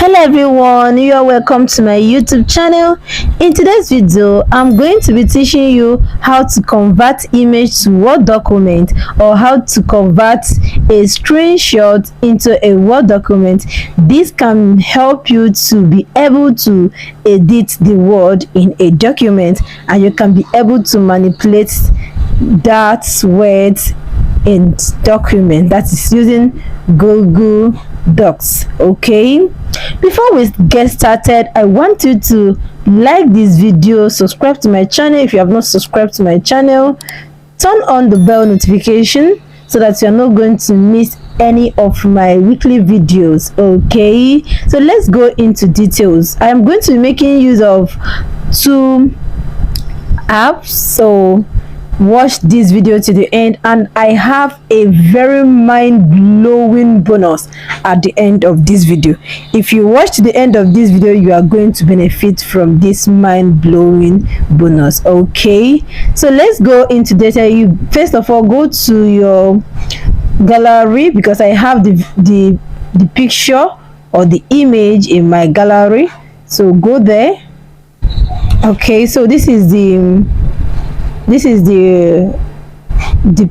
Hello everyone, you are welcome to my YouTube channel. In today's video, I'm going to be teaching you how to convert image to Word document or how to convert a screenshot into a Word document. This can help you to be able to edit the word in a document, and you can be able to manipulate that word in document, that is using Google Docs. Okay, before we get started, I want you to like this video, subscribe to my channel if you have not subscribed to my channel, turn on the bell notification so that you're not going to miss any of my weekly videos. Okay, so let's go into details. I am going to be making use of two apps, so watch this video to the end, and I have a very mind-blowing bonus at the end of this video. If you watch to the end of this video, you are going to benefit from this mind-blowing bonus. Okay, so let's go into data. You first of all go to your gallery, because I have the picture or the image in my gallery, so go there. Okay, so this is the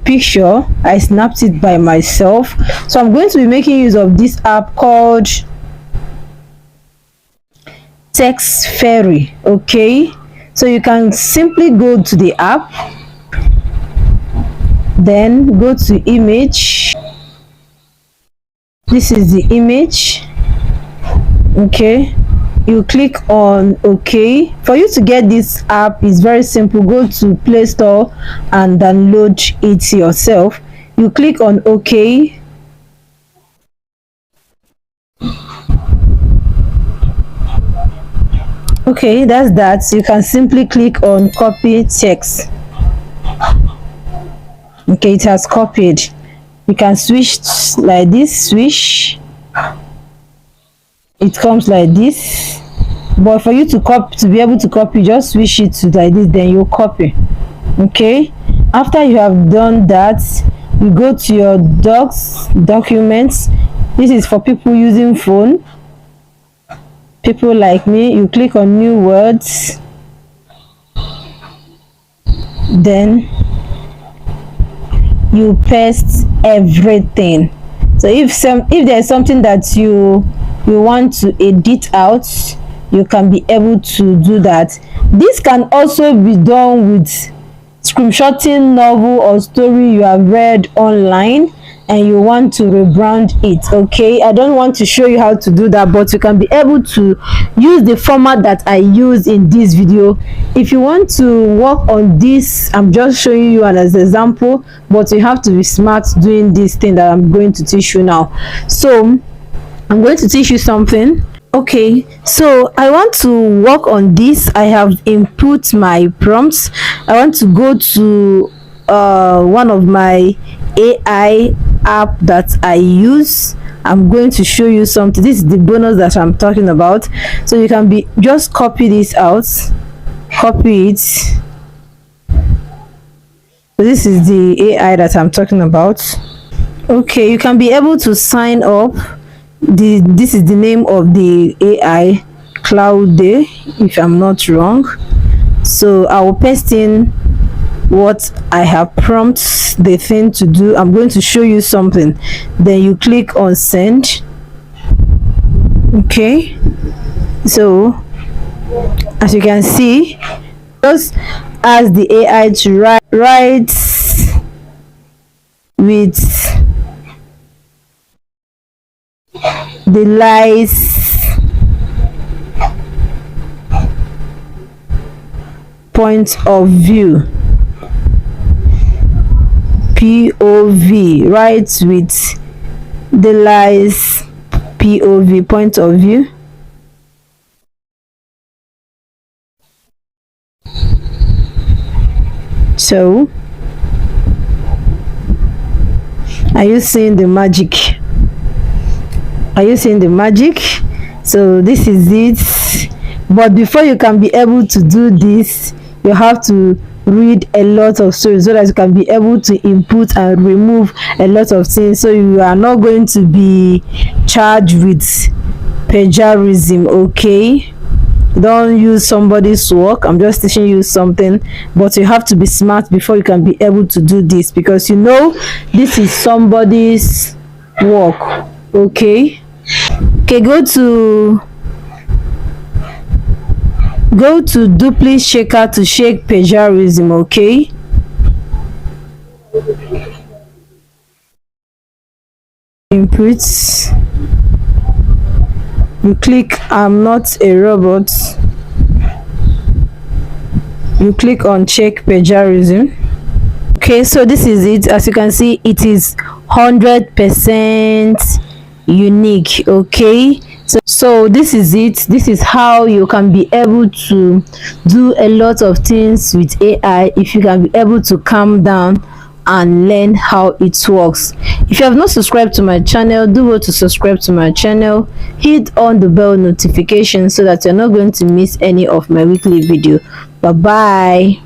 picture. I snapped it by myself, so I'm going to be making use of this app called Text Fairy. Okay, so you can simply go to the app, then go to image. This is the image. Okay, you click on OK. For you to get this app is very simple. Go to Play Store and download it yourself. You click on OK. Okay, that's that. You can simply click on copy text. Okay, it has copied. You can switch like this. Switch, it comes like this, but for you to copy, to be able to copy, just switch it to like this, then you copy. Okay, after you have done that, you go to your documents. This is for people using phone, people like me. You click on new words, then you paste everything. So if there's something that you want to edit out, you can be able to do that. This can also be done with screenshotting novel or story you have read online and you want to rebrand it. Okay, I don't want to show you how to do that, but you can be able to use the format that I use in this video. If you want to work on this, I'm just showing you as an example, but you have to be smart doing this thing that I'm going to teach you now. So I'm going to teach you something. Okay, so I want to work on this. I have input my prompts. I want to go to one of my AI app that I use. I'm going to show you something. This is the bonus that I'm talking about. So you can be just copy this out, copy it. So this is the AI that I'm talking about. Okay, you can be able to sign up. This is the name of the AI, Cloud Day, if I'm not wrong. So I will paste in what I have prompted the thing to do. I'm going to show you something, then you click on send. Okay, so as you can see, just ask the AI to write with the lies point of view, POV, right, with the lies POV, point of view. So are you seeing the magic? Are you seeing the magic? So this is it, but before you can be able to do this, you have to read a lot of stories so that you can be able to input and remove a lot of things, so you are not going to be charged with plagiarism. Okay, don't use somebody's work. I'm just teaching you something, but you have to be smart before you can be able to do this, because you know this is somebody's work. Okay, go to duplicate shaker to shake plagiarism. Okay, inputs, you click I'm not a robot, you click on check plagiarism. Okay, so this is it. As you can see, it is 100% unique. Okay, so this is it. This is how you can be able to do a lot of things with AI, if you can be able to calm down and learn how it works. If you have not subscribed to my channel, do go to subscribe to my channel, hit on the bell notification so that you're not going to miss any of my weekly video. Bye bye.